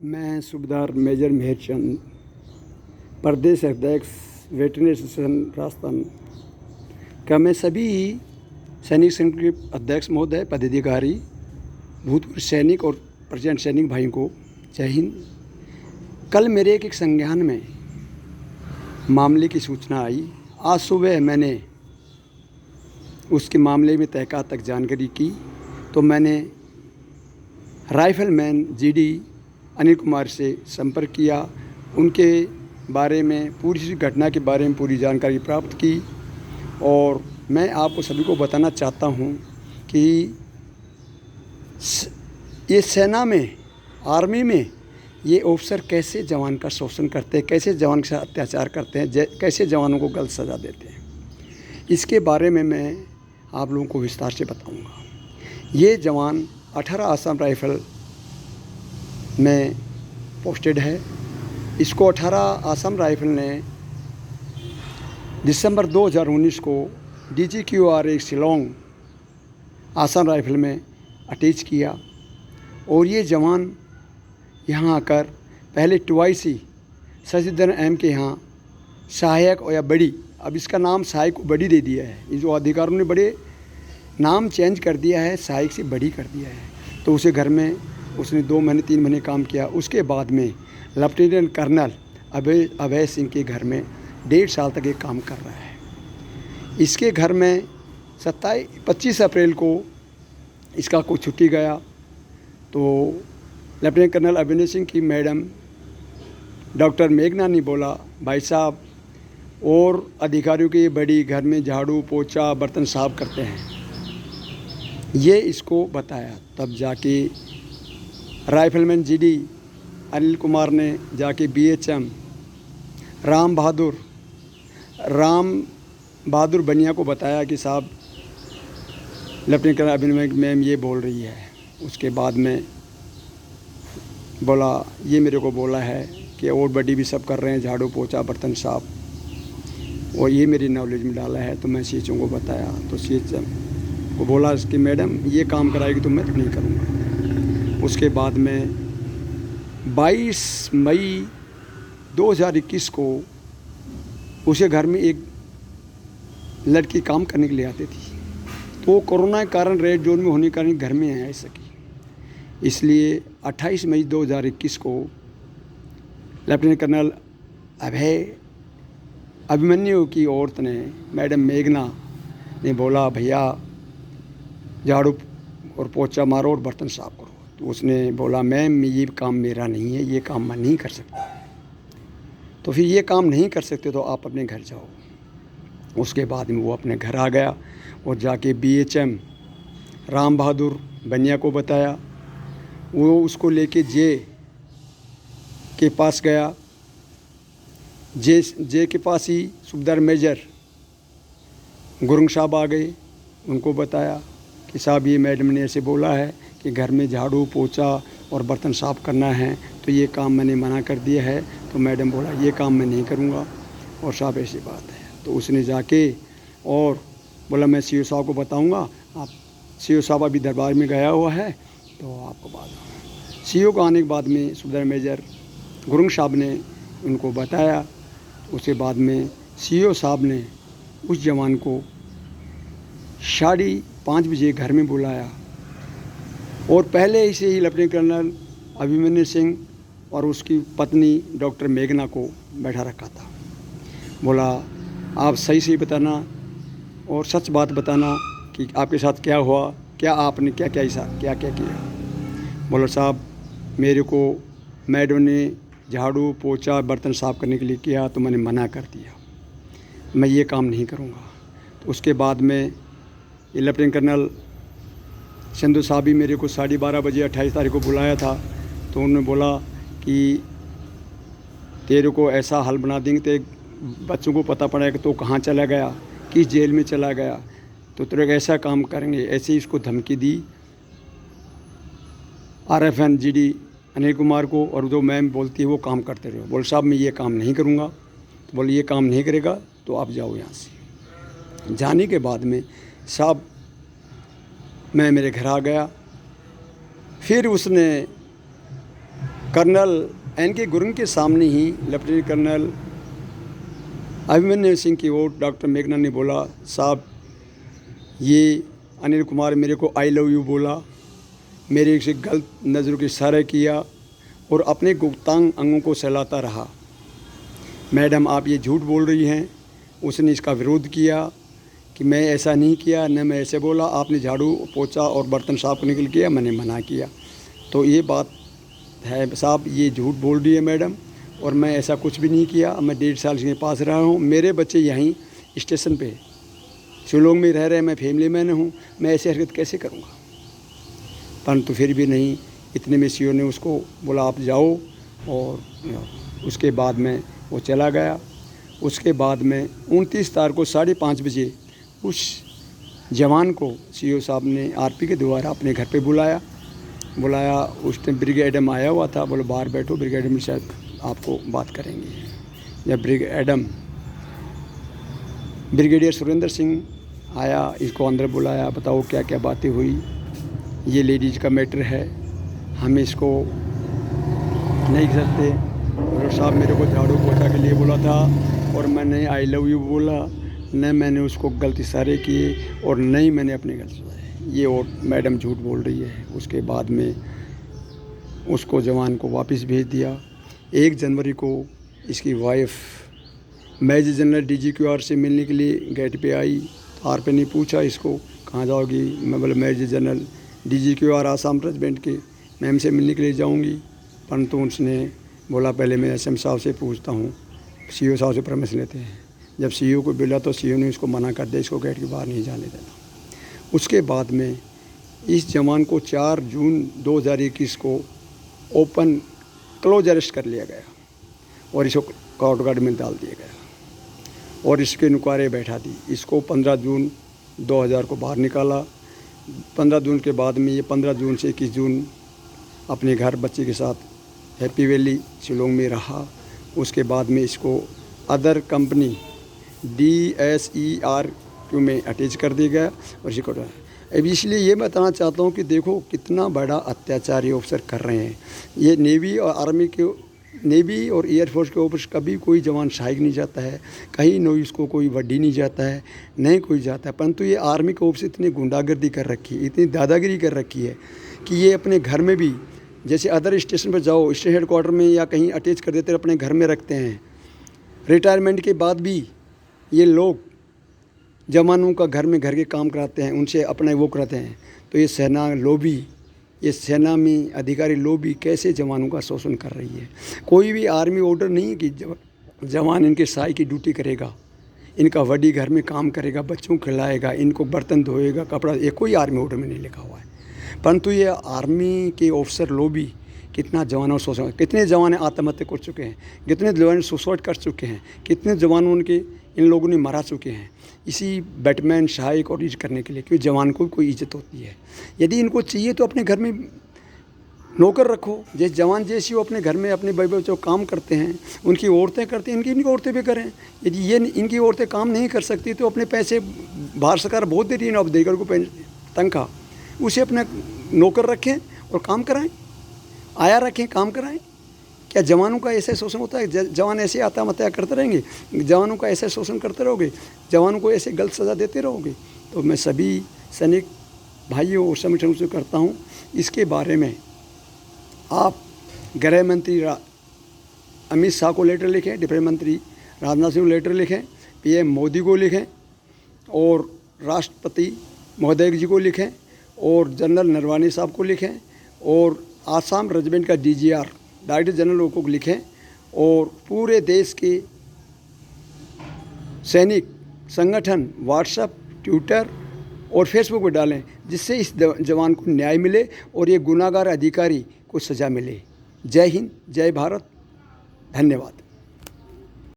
मैं सूबेदार मेजर मेहरचंद, प्रदेश अध्यक्ष वेटरनरी एसोसिएशन राजस्थान का मैं सभी सैनिक संघ के अध्यक्ष महोदय, पदाधिकारी, भूतपूर्व सैनिक और प्रेजेंट सैनिक भाइयों को जय हिंद। कल मेरे एक संज्ञान में मामले की सूचना आई। आज सुबह मैंने उसके मामले में तहक़ीक़ात तक जानकारी की तो मैंने राइफलमैन जीडी अनिल कुमार से संपर्क किया। उनके बारे में पूरी घटना के बारे में पूरी जानकारी प्राप्त की और मैं आपको सभी को बताना चाहता हूं कि ये सेना में, आर्मी में ये ऑफिसर कैसे जवान का शोषण करते हैं, कैसे जवान के साथ अत्याचार करते हैं, कैसे जवानों को गलत सज़ा देते हैं, इसके बारे में मैं आप लोगों को विस्तार से बताऊंगा। ये जवान 18 आसाम राइफल में पोस्टेड है। इसको 18 आसाम राइफल ने दिसंबर 2019 को DGQRA शिलोंग आसाम राइफल में अटैच किया और ये जवान यहाँ आकर पहले TYC शशिधर एम के यहाँ सहायक या बड़ी, अब इसका नाम सहायक बड़ी दे दिया है। ये जो अधिकारियों ने बड़े नाम चेंज कर दिया है, सहायक से बड़ी कर दिया है। तो उसे घर में उसने 2 महीने 3 महीने काम किया। उसके बाद में लेफ्टिनेंट कर्नल अभय सिंह के घर में 1.5 साल तक ये काम कर रहा है। इसके घर में 25 अप्रैल को इसका कोई छुट्टी गया तो लेफ्टिनेंट कर्नल अभिनय सिंह की मैडम डॉक्टर मेघना ने बोला, भाई साहब और अधिकारियों के बड़ी घर में झाड़ू पोछा बर्तन साफ करते हैं, ये इसको बताया। तब जाके राइफलमैन जीडी अनिल कुमार ने जाके BHM राम बहादुर बनिया को बताया कि साहब लेफ्टिनेंट कर्नल अभिनय मैम ये बोल रही है। उसके बाद में बोला, ये मेरे को बोला है कि और बड़ी भी सब कर रहे हैं, झाड़ू पोछा बर्तन साफ, और ये मेरी नॉलेज में डाला है। तो मैं CHO को बताया तो CHO को बोला कि मैडम ये काम कराएगी तो मैं तो नहीं करूँगा। उसके बाद में 22 मई 2021 को उसके घर में एक लड़की काम करने के लिए आती थी। तो कोरोना के कारण रेड जोन में होने के कारण घर में आ सकी, इसलिए 28 मई 2021 को लेफ्टिनेंट कर्नल अभिमन्यु की औरत ने, मैडम मेघना ने बोला, भैया झाड़ू और पोछा मारो और बर्तन साफ करो। तो उसने बोला, मैम ये काम मेरा नहीं है, ये काम मैं नहीं कर सकता। तो फिर ये काम नहीं कर सकते तो आप अपने घर जाओ। उसके बाद में वो अपने घर आ गया और जाके BHM राम बहादुर बनिया को बताया। वो उसको लेके जे के पास गया। जे के पास ही सूबेदार मेजर गुरुंग साहब आ गए। उनको बताया कि साहब ये मैडम ने ऐसे बोला है कि घर में झाड़ू पोछा और बर्तन साफ़ करना है, तो ये काम मैंने मना कर दिया है। तो मैडम बोला, ये काम मैं नहीं करूँगा और साहब ऐसी बात है। तो उसने जाके और बोला, मैं CO साहब को बताऊँगा। आप CO साहब अभी दरबार में गया हुआ है तो आपको बात। CO को आने के बाद में सूबेदार मेजर गुरुंग साहब ने उनको बताया। उसके बाद में CO साहब ने उस जवान को 5:30 बजे घर में बुलाया और पहले ही से ही लेफ्टिनेंट कर्नल अभिमन्यु सिंह और उसकी पत्नी डॉक्टर मेघना को बैठा रखा था। बोला, आप सही से बताना और सच बात बताना कि आपके साथ क्या हुआ, क्या आपने क्या किया। बोला, साहब मेरे को मैडम ने झाड़ू पोछा बर्तन साफ़ करने के लिए किया तो मैंने मना कर दिया, मैं ये काम नहीं करूँगा। तो उसके बाद में ये लेफ्टिनेंट कर्नल संधू साहब भी मेरे को 12:30 बजे 28 तारीख को बुलाया था। तो उन्होंने बोला कि तेरे को ऐसा हाल बना देंगे, तेरे बच्चों को पता पड़ेगा तो कहाँ चला गया, किस जेल में चला गया, तो तेरे को ऐसा काम करेंगे। ऐसे ही इसको धमकी दी RFN GD अनिल कुमार को, और जो मैम बोलती है वो काम करते रहो। बोले, साहब मैं ये काम नहीं करूँगा। तो बोले, ये काम नहीं करेगा तो आप जाओ यहाँ से। जाने के बाद में साहब मैं मेरे घर आ गया। फिर उसने कर्नल NK गुरंग के सामने ही लेफ्टिनेंट कर्नल अभिमन्यु सिंह की ओर डॉक्टर मेघना ने बोला, साहब ये अनिल कुमार मेरे को आई लव यू बोला, मेरे से गलत नज़रों की इशारा किया और अपने गुप्तांग अंगों को सहलाता रहा। मैडम आप ये झूठ बोल रही हैं। उसने इसका विरोध किया कि मैं ऐसा नहीं किया, न मैं ऐसे बोला, आपने झाड़ू पोछा और बर्तन साफ करने के लिए किया, मैंने मना किया। तो ये बात है साहब, ये झूठ बोल रही है मैडम, और मैं ऐसा कुछ भी नहीं किया। मैं 1.5 साल से पास रहा हूँ, मेरे बच्चे यहीं स्टेशन पे शिलोंग में रह रहे हैं, मैं फैमिली मैन हूँ, मैं ऐसी हरकत कैसे करूँगा। परंतु फिर भी नहीं, इतने में CEO ने उसको बोला आप जाओ, और उसके बाद में वो चला गया। उसके बाद में 29 तारीख को 5:30 बजे उस जवान को CEO साहब ने RP के द्वारा अपने घर पे बुलाया। उस टाइम ब्रिगेड एडम आया हुआ था, बोले बाहर बैठो, ब्रिगेड एडम शायद आपको बात करेंगे। जब ब्रिगेडियर सुरेंद्र सिंह आया, इसको अंदर बुलाया, बताओ क्या क्या बातें हुई, ये लेडीज़ का मैटर है, हम इसको नहीं कर सकते। और साहब मेरे को झाड़ू पोछा के लिए बोला था, और मैंने आई लव यू बोला, न मैंने उसको गलत इशारे किए, और नहीं मैंने अपने गलत सुनाए। ये और मैडम झूठ बोल रही है। उसके बाद में उसको जवान को वापस भेज दिया। 1 जनवरी को इसकी वाइफ मेजर जनरल DGQR से मिलने के लिए गेट पे आई। RP ने पूछा इसको कहाँ जाओगी, मैं बोला major general DGQR Assam regiment के मैम से मिलने के लिए जाऊंगी। परंतु उसने बोला पहले मैं SM साहब से पूछता हूँ, CO साहब से परमिशन लेते हैं। जब CO को बोला तो CO ने इसको मना कर दिया, इसको गेट के बाहर नहीं जाने देना। उसके बाद में इस जवान को 4 जून 2021 को ओपन क्लोज अरेस्ट कर लिया गया और इसको काउट गार्ड में डाल दिया गया और इसके नुकारे बैठा दी। इसको 15 जून 2000 को बाहर निकाला। 15 जून के बाद में ये 15 जून से 21 जून अपने घर बच्चे के साथ हैप्पी वैली शिलोंग में रहा। उसके बाद में इसको अदर कंपनी DSERQ में अटैच कर दिया गया और इसको अब इसलिए ये बताना चाहता हूँ कि देखो कितना बड़ा अत्याचार ये ऑफिसर कर रहे हैं। ये नेवी और आर्मी के नेवी और एयरफोर्स के ऊपर कभी कोई जवान सहायक नहीं जाता है, कहीं नो इसको कोई वड्डी नहीं जाता है, नहीं कोई जाता है। परंतु ये आर्मी के ऊपर से इतनी गुंडागर्दी कर रखी है, इतनी दादागिरी कर रखी है कि ये अपने घर में भी जैसे अदर स्टेशन पर जाओ, स्टेशन हेडक्वार्टर में या कहीं अटैच कर देते अपने घर में रखते हैं। रिटायरमेंट के बाद भी ये लोग जवानों का घर के काम कराते हैं, उनसे अपने वो कराते हैं। तो ये सेना लॉबी, ये सेना में अधिकारी लॉबी कैसे जवानों का शोषण कर रही है। कोई भी आर्मी ऑर्डर नहीं है कि जवान इनके साई की ड्यूटी करेगा, इनका वडी घर में काम करेगा, बच्चों को खिलाएगा, इनको बर्तन धोएगा, कपड़ा, ये कोई आर्मी ऑर्डर में नहीं लिखा हुआ है। परंतु ये आर्मी के ऑफिसर लॉबी कितना जवानों शोषण, कितने जवान आत्महत्या कर चुके हैं, कितने जवान सुसाइड कर चुके हैं, कितने जवान उनके इन लोगों ने मारा चुके हैं इसी बैटमैन सहायक और यूज करने के लिए, क्योंकि जवान को कोई इज्जत होती है। यदि इनको चाहिए तो अपने घर में नौकर रखो, जैसे जवान जैसी वो अपने घर में अपने भाई बच्चों काम करते हैं, उनकी औरतें करती हैं, इनकी औरतें भी करें। यदि ये इनकी औरतें काम नहीं कर सकती तो अपने पैसे भारत सरकार बहुत दे रही है, अब देकर को तनख्वाह, उसे अपना नौकर रखें और काम कराएं, आया रखें, काम कराएं। क्या जवानों का ऐसा शोषण होता है? जवान ऐसे आत्महत्या करते रहेंगे, जवानों का ऐसा शोषण करते रहोगे, जवानों को ऐसे गलत सज़ा देते रहोगे? तो मैं सभी सैनिक भाइयों और संगठनों से करता हूँ, इसके बारे में आप गृह मंत्री अमित शाह को लेटर लिखें, डिफेंस मंत्री राजनाथ सिंह को लेटर लिखें, PM मोदी को लिखें और राष्ट्रपति महोदय जी को लिखें और जनरल नरवाने साहब को लिखें और आसाम रेजिमेंट का DGR डायरेक्टर जनरल को लिखें और पूरे देश के सैनिक संगठन व्हाट्सएप, ट्विटर और फेसबुक पर डालें, जिससे इस जवान को न्याय मिले और ये गुनाहगार अधिकारी को सज़ा मिले। जय हिंद, जय भारत, धन्यवाद।